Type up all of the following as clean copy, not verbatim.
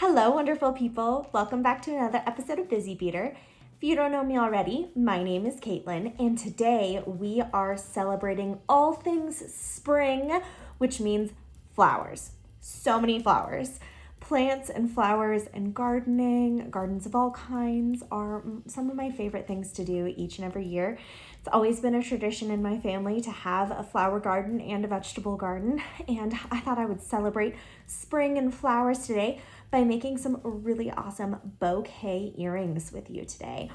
Hello, wonderful people. Welcome back to another episode of Busy Beader. If you don't know me already, my name is Caitlin, and today we are celebrating all things spring, which means flowers. So many flowers. Plants and flowers and gardening, gardens of all kinds are some of my favorite things to do each and every year. It's always been a tradition in my family to have a flower garden and a vegetable garden, and I thought I would celebrate spring and flowers today by making some really awesome bouquet earrings with you today.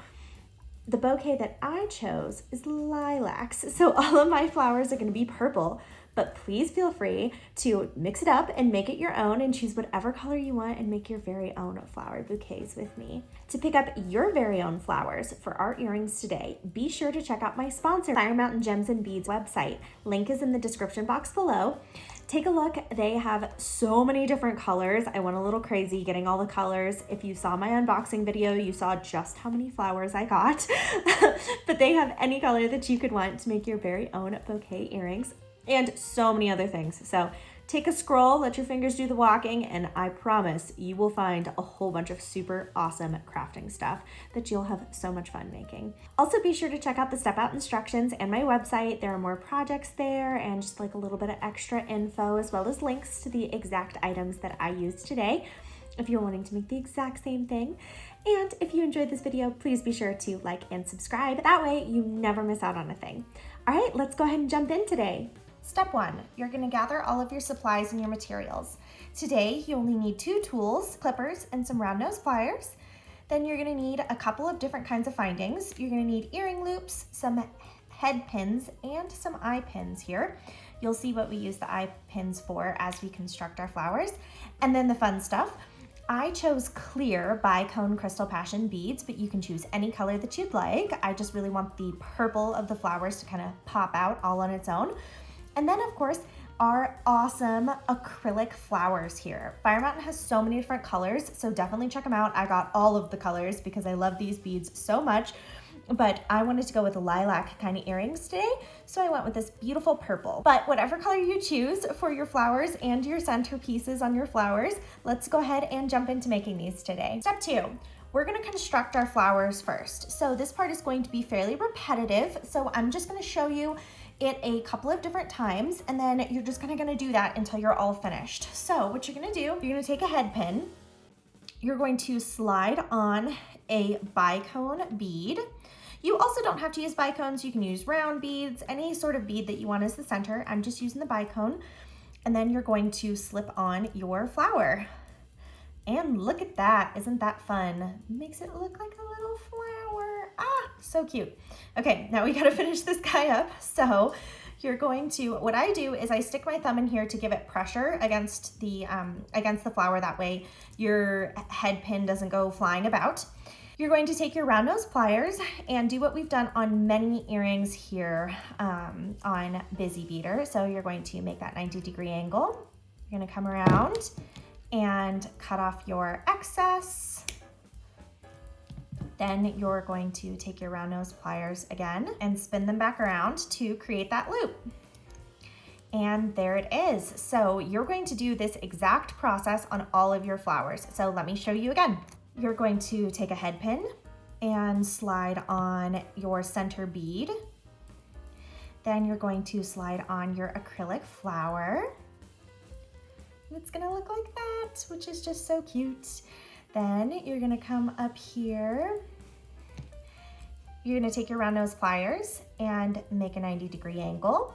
The bouquet that I chose is lilacs, so all of my flowers are going to be purple, but please feel free to mix it up and make it your own and choose whatever color you want and make your very own flower bouquets with me. To pick up your very own flowers for our earrings today, be sure to check out my sponsor, Fire Mountain Gems and Beads website. Link is in the description box below. Take a look. They have so many different colors. I went a little crazy getting all the colors. If you saw my unboxing video, you saw just how many flowers I got. But they have any color that you could want to make your very own bouquet earrings and so many other things. So take a scroll, let your fingers do the walking, and I promise you will find a whole bunch of super awesome crafting stuff that you'll have so much fun making. Also, be sure to check out the step out instructions and my website. There are more projects there and just like a little bit of extra info, as well as links to the exact items that I used today if you're wanting to make the exact same thing. And if you enjoyed this video, please be sure to like and subscribe. That way you never miss out on a thing. All right, let's go ahead and jump in today. Step 1, you're going to gather all of your supplies and your materials. Today, you only need 2 tools, clippers, and some round nose pliers. Then you're going to need a couple of different kinds of findings. You're going to need earring loops, some head pins, and some eye pins here. You'll see what we use the eye pins for as we construct our flowers. And then the fun stuff. I chose clear bicone crystal passion beads, but you can choose any color that you'd like. I just really want the purple of the flowers to kind of pop out all on its own. And then, of course, our awesome acrylic flowers here. Fire Mountain has so many different colors, so definitely check them out. I got all of the colors because I love these beads so much, but I wanted to go with lilac kind of earrings today, so I went with this beautiful purple. But whatever color you choose for your flowers and your centerpieces on your flowers, let's go ahead and jump into making these today. Step 2. We're going to construct our flowers first. So this part is going to be fairly repetitive, so I'm just going to show you it a couple of different times, and then you're just kind of going to do that until you're all finished. So what you're going to do, you're going to take a head pin, you're going to slide on a bicone bead. You also don't have to use bicones, you can use round beads, any sort of bead that you want as the center. I'm just using the bicone. And then you're going to slip on your flower. And look at that, isn't that fun? Makes it look like a little flower. Ah, so cute. Okay, now we gotta finish this guy up. So you're going to, what I do is I stick my thumb in here to give it pressure against the flower. That way your head pin doesn't go flying about. You're going to take your round nose pliers and do what we've done on many earrings here on Busy Beader. So you're going to make that 90-degree angle. You're gonna come around and cut off your excess. Then you're going to take your round nose pliers again and spin them back around to create that loop. And there it is. So you're going to do this exact process on all of your flowers. So let me show you again. You're going to take a head pin and slide on your center bead. Then you're going to slide on your acrylic flower. It's gonna look like that, which is just so cute. Then you're gonna come up here. You're gonna take your round nose pliers and make a 90-degree angle.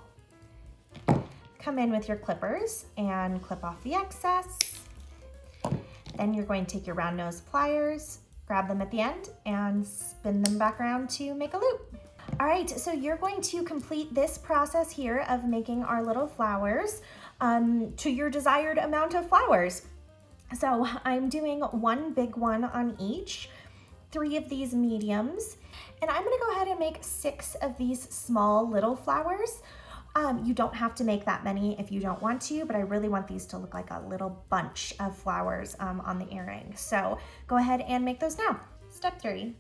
Come in with your clippers and clip off the excess. Then you're going to take your round nose pliers, grab them at the end, and spin them back around to make a loop. All right, so you're going to complete this process here of making our little flowers to your desired amount of flowers. So I'm doing 1 big one on each, 3 of these mediums, and I'm gonna go ahead and make 6 of these small little flowers. You don't have to make that many if you don't want to, but I really want these to look like a little bunch of flowers on the earring. So go ahead and make those now. Step 3.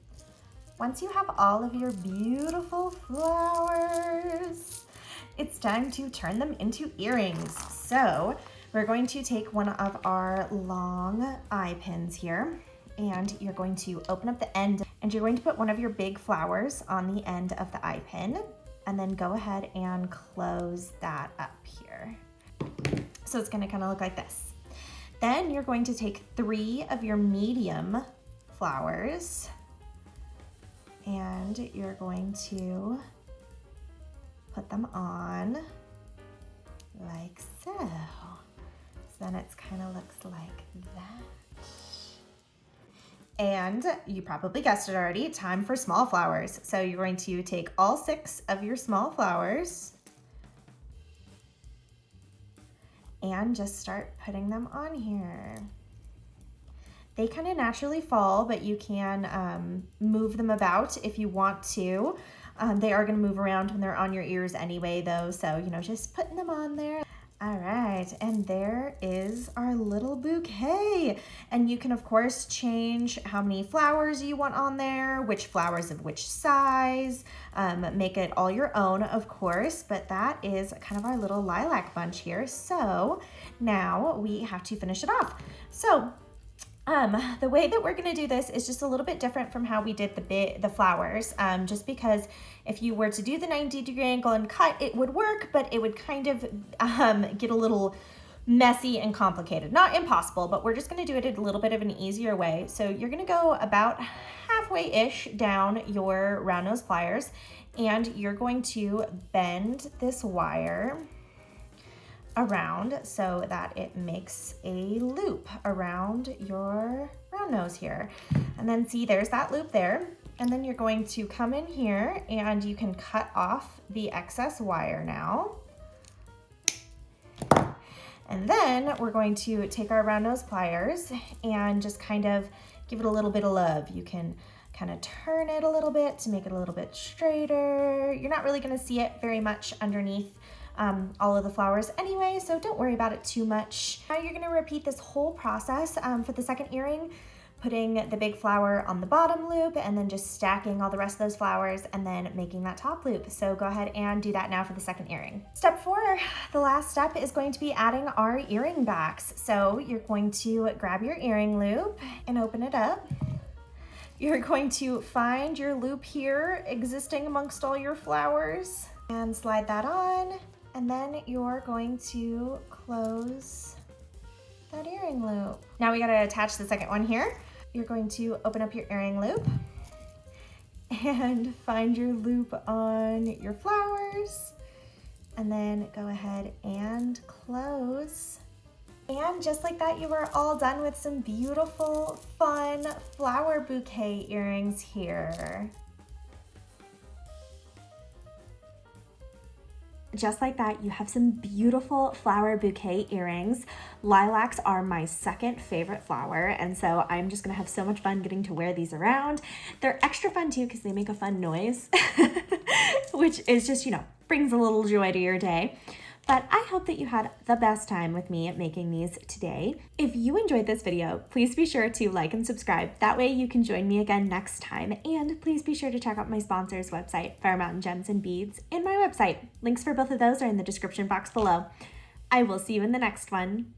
Once you have all of your beautiful flowers, it's time to turn them into earrings. So We're going to take one of our long eye pins here, and you're going to open up the end, and you're going to put one of your big flowers on the end of the eye pin, and then go ahead and close that up here. So it's gonna kind of look like this. Then you're going to take 3 of your medium flowers, and you're going to put them on like so. So then it's kind of looks like that. And you probably guessed it already, time for small flowers. So you're going to take all 6 of your small flowers and just start putting them on here. They kind of naturally fall, but you can move them about if you want to. They are gonna move around when they're on your ears anyway though, so you know, just putting them on there. All right, and there is our little bouquet. And you can of course change how many flowers you want on there, which flowers of which size, make it all your own of course, but that is kind of our little lilac bunch here. So now we have to finish it off. So the way that we're gonna do this is just a little bit different from how we did the flowers, just because if you were to do the 90-degree angle and cut, it would work, but it would kind of get a little messy and complicated. Not impossible, but we're just gonna do it a little bit of an easier way. So you're gonna go about halfway-ish down your round nose pliers, and you're going to bend this wire around so that it makes a loop around your round nose here. And then see, there's that loop there. And then you're going to come in here and you can cut off the excess wire now. And then we're going to take our round nose pliers and just kind of give it a little bit of love. You can kind of turn it a little bit to make it a little bit straighter. You're not really gonna see it very much underneath all of the flowers anyway, so don't worry about it too much. Now you're gonna repeat this whole process for the second earring, putting the big flower on the bottom loop and then just stacking all the rest of those flowers and then making that top loop. So go ahead and do that now for the second earring. Step 4, the last step is going to be adding our earring backs. So you're going to grab your earring loop and open it up. You're going to find your loop here existing amongst all your flowers and slide that on. And then you're going to close that earring loop. Now we gotta attach the second one here. You're going to open up your earring loop and find your loop on your flowers, and then go ahead and close. And just like that, you are all done with some beautiful, fun flower bouquet earrings here. Just like that, you have some beautiful flower bouquet earrings. Lilacs are my second favorite flower, and so I'm just gonna have so much fun getting to wear these around. They're extra fun too because they make a fun noise, which is just, you know, brings a little joy to your day. But I hope that you had the best time with me making these today. If you enjoyed this video, please be sure to like and subscribe. That way you can join me again next time. And please be sure to check out my sponsor's website, Fire Mountain Gems and Beads, and my website. Links for both of those are in the description box below. I will see you in the next one.